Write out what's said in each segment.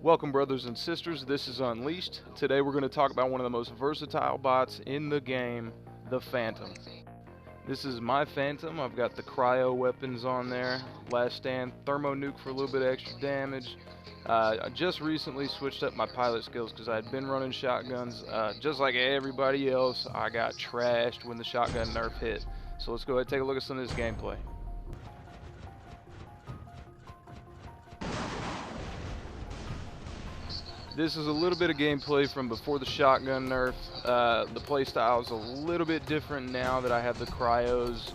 Welcome, brothers and sisters. This is Unleashed. Today we're going to talk about one of the most versatile bots in the game, the Phantom. This is my Phantom. I've got the cryo weapons on there, last stand, thermo nuke for a little bit of extra damage. I just recently switched up my pilot skills because I had been running shotguns. Just like everybody else, I got trashed when the shotgun nerf hit. So let's go ahead and take a look at some of this gameplay. This is a little bit of gameplay from before the shotgun nerf. The playstyle is a little bit different now that I have the cryos.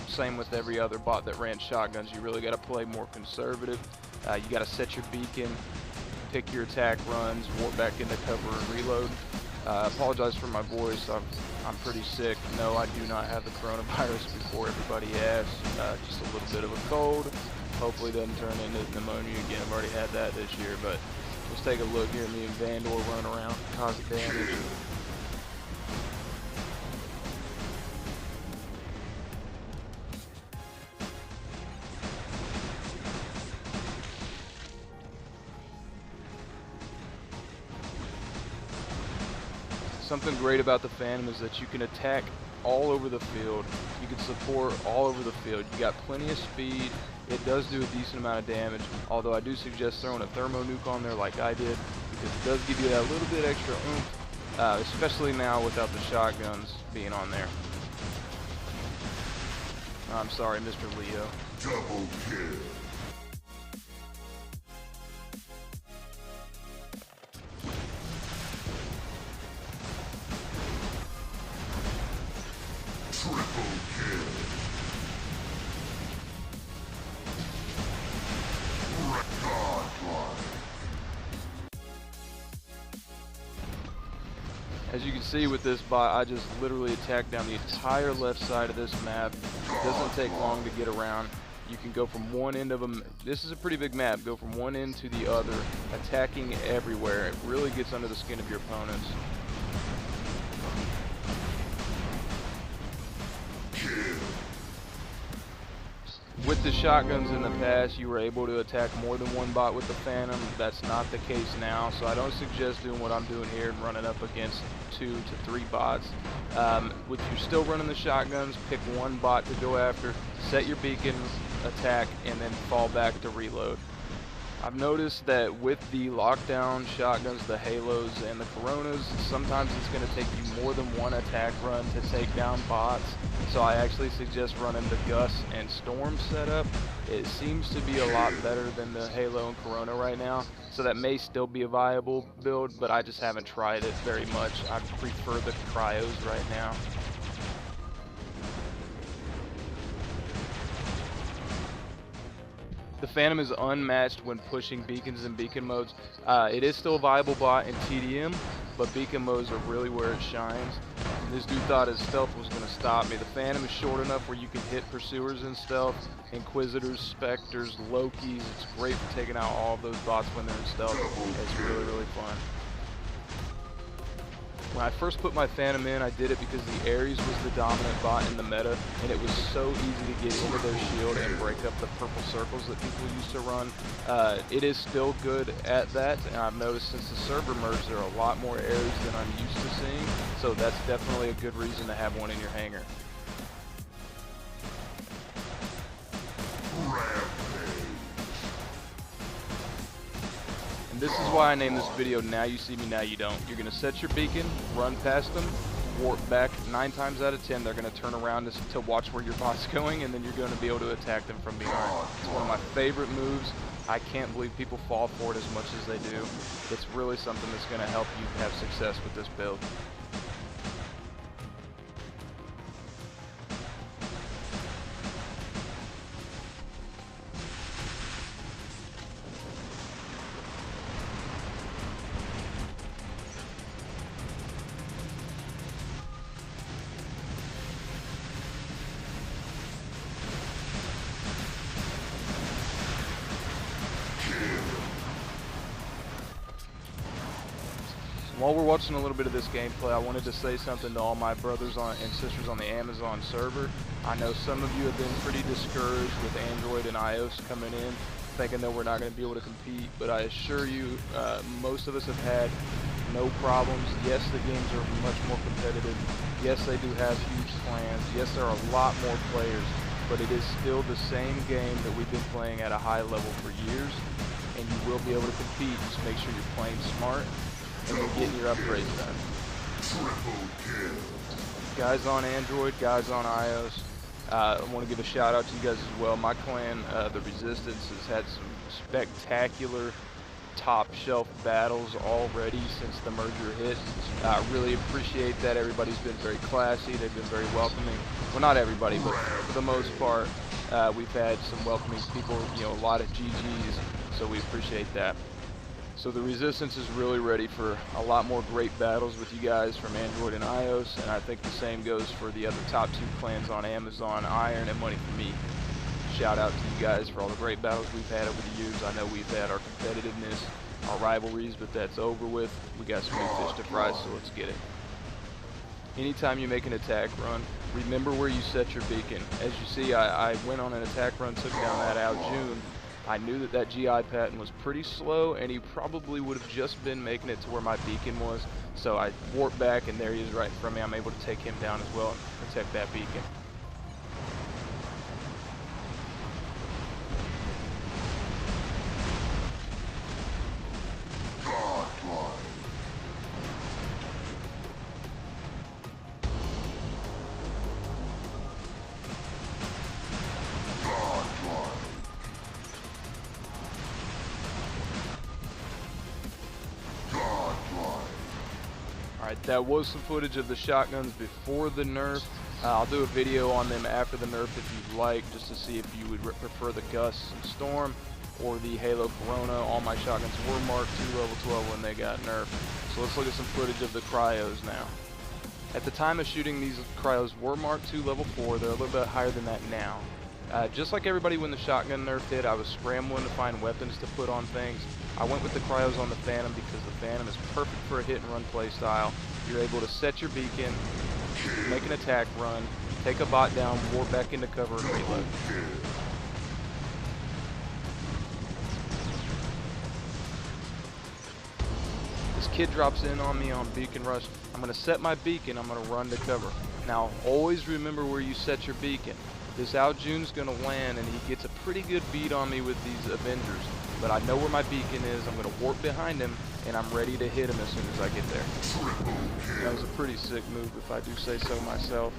Same with every other bot that ran shotguns. You really got to play more conservative. You got to set your beacon, pick your attack runs, warp back into cover and reload. Apologize for my voice. I'm pretty sick. No, I do not have the coronavirus before everybody asks. Just a little bit of a cold. Hopefully it doesn't turn into pneumonia again. I've already had that this year, but let's take a look here. Me and Vandor running around, causing damage. Something great about the Phantom is that you can attack all over the field. You can support all over the field. You got plenty of speed. It does do a decent amount of damage, although I do suggest throwing a thermo nuke on there like I did, because it does give you that little bit extra oomph, especially now without the shotguns being on there. I'm sorry, Mr. Leo. Double kill. Triple kill. Godlike. As you can see with this bot, I just literally attack down the entire left side of this map. It doesn't take long to get around. You can go from one end of them. This is a pretty big map. Go from one end to the other, attacking everywhere. It really gets under the skin of your opponents. With the shotguns in the past, you were able to attack more than one bot with the Phantom. That's not the case now, so I don't suggest doing what I'm doing here and running up against 2 to 3 bots. If you're still running the shotguns, pick one bot to go after, set your beacon, attack, and then fall back to reload. I've noticed that with the lockdown shotguns, the Halos, and the Coronas, sometimes it's going to take you more than one attack run to take down bots. So I actually suggest running the Gus and Storm setup. It seems to be a lot better than the Halo and Corona right now. So that may still be a viable build, but I just haven't tried it very much. I prefer the cryos right now. The Phantom is unmatched when pushing beacons and beacon modes. It is still a viable bot in TDM, but beacon modes are really where it shines. This dude thought his stealth was going to stop me. The Phantom is short enough where you can hit Pursuers in stealth, Inquisitors, Spectres, Lokis. It's great for taking out all of those bots when they're in stealth. It's really, really fun. When I first put my Phantom in, I did it because the Ares was the dominant bot in the meta, and it was so easy to get into their shield and break up the purple circles that people used to run. It is still good at that, and I've noticed since the server merged, there are a lot more Ares than I'm used to seeing, so that's definitely a good reason to have one in your hangar. This is why I named this video Now You See Me, Now You Don't. You're going to set your beacon, run past them, warp back. 9 times out of 10, they're going to turn around to watch where your bot's going, and then you're going to be able to attack them from behind. It's one of my favorite moves. I can't believe people fall for it as much as they do. It's really something that's going to help you have success with this build. While we're watching a little bit of this gameplay, I wanted to say something to all my brothers and sisters on the Amazon server. I know some of you have been pretty discouraged with Android and iOS coming in. thinking that we're not going to be able to compete, but I assure you, most of us have had no problems. Yes, the games are much more competitive. Yes, they do have huge clans. Yes, there are a lot more players, but it is still the same game that we've been playing at a high level for years, and you will be able to compete. Just make sure you're playing smart and you're getting your upgrades done. Triple kill. Guys on Android, guys on iOS, I want to give a shout out to you guys as well. My clan, the Resistance, has had some spectacular top shelf battles already since the merger hit. I really appreciate that. Everybody's been very classy. They've been very welcoming. Well, not everybody, but for the most part, we've had some welcoming people, you know, a lot of GGs, so we appreciate that. So the Resistance is really ready for a lot more great battles with you guys from Android and iOS, and I think the same goes for the other top 2 clans on Amazon, Iron and Money for Me. Shout out to you guys for all the great battles we've had over the years. I know we've had our competitiveness, our rivalries, but that's over with. We got some new fish to fry, so let's get it. Anytime you make an attack run, remember where you set your beacon. As you see, I went on an attack run, took down that Al June. I knew that that GI pattern was pretty slow, and he probably would have just been making it to where my beacon was. So I warped back, and there he is right in front of me. I'm able to take him down as well and protect that beacon. Alright, that was some footage of the shotguns before the nerf. I'll do a video on them after the nerf if you'd like, just to see if you would prefer the Gus and Storm or the Halo Corona. All my shotguns were Mark II level 12 when they got nerfed. So let's look at some footage of the Cryos now. At the time of shooting, these Cryos were Mark II level 4. They're a little bit higher than that now. Just like everybody when the shotgun nerf hit, I was scrambling to find weapons to put on things. I went with the Cryos on the Phantom because the Phantom is perfect for a hit and run play style. You're able to set your beacon, make an attack run, take a bot down, warp back into cover, and reload. This kid drops in on me on Beacon Rush. I'm going to set my beacon, I'm going to run to cover. Now, always remember where you set your beacon. This Al June's going to land, and he gets a pretty good beat on me with these Avengers. But I know where my beacon is, I'm going to warp behind him, and I'm ready to hit him as soon as I get there. That was a pretty sick move, if I do say so myself.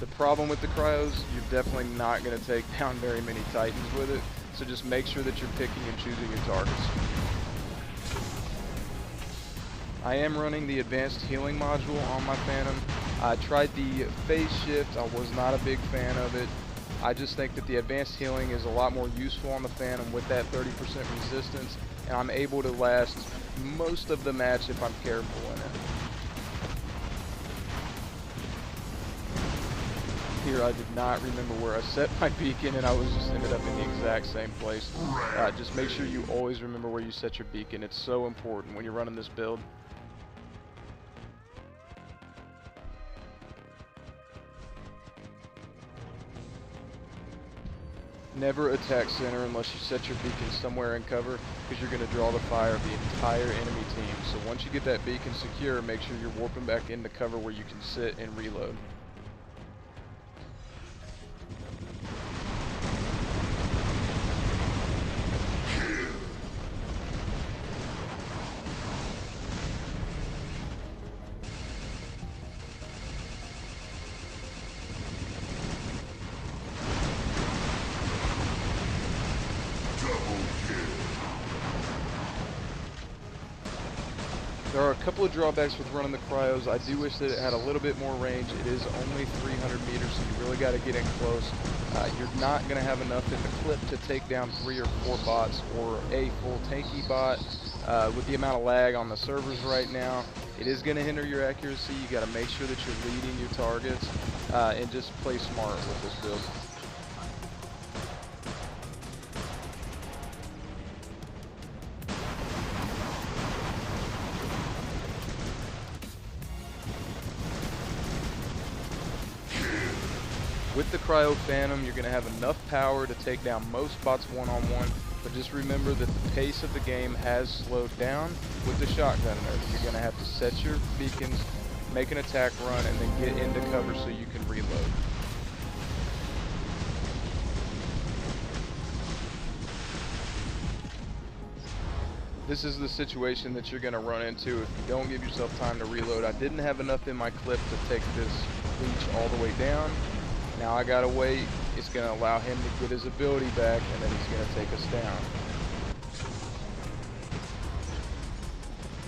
The problem with the Cryos, you're definitely not going to take down very many Titans with it, so just make sure that you're picking and choosing your targets. I am running the advanced healing module on my Phantom. I tried the phase shift, I was not a big fan of it. I just think that the advanced healing is a lot more useful on the Phantom with that 30% resistance, and I'm able to last most of the match if I'm careful in it. Here I did not remember where I set my beacon, and I was just ended up in the exact same place. Just make sure you always remember where you set your beacon. It's so important when you're running this build. Never attack center unless you set your beacon somewhere in cover, because you're going to draw the fire of the entire enemy team. So once you get that beacon secure, make sure you're warping back into cover where you can sit and reload. There are a couple of drawbacks with running the Cryos. I do wish that it had a little bit more range. It is only 300 meters, so you really got to get in close. You're not going to have enough in the clip to take down 3 or 4 bots or a full tanky bot. With the amount of lag on the servers right now, it is going to hinder your accuracy. You got to make sure that you're leading your targets and just play smart with this build. With the Cryo Phantom, you're going to have enough power to take down most bots one-on-one. But just remember that the pace of the game has slowed down with the shotgun nerf. You're going to have to set your beacons, make an attack run, and then get into cover so you can reload. This is the situation that you're going to run into if you don't give yourself time to reload. I didn't have enough in my clip to take this leech all the way down. Now I gotta wait. It's going to allow him to get his ability back, and then he's going to take us down.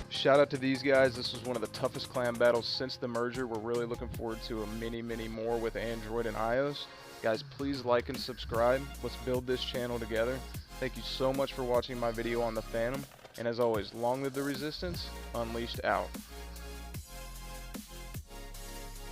Shout out to these guys. This was one of the toughest clan battles since the merger. We're really looking forward to many more with Android and iOS. Guys, please like and subscribe. Let's build this channel together. Thank you so much for watching my video on the Phantom. And as always, long live the Resistance, Unleashed out.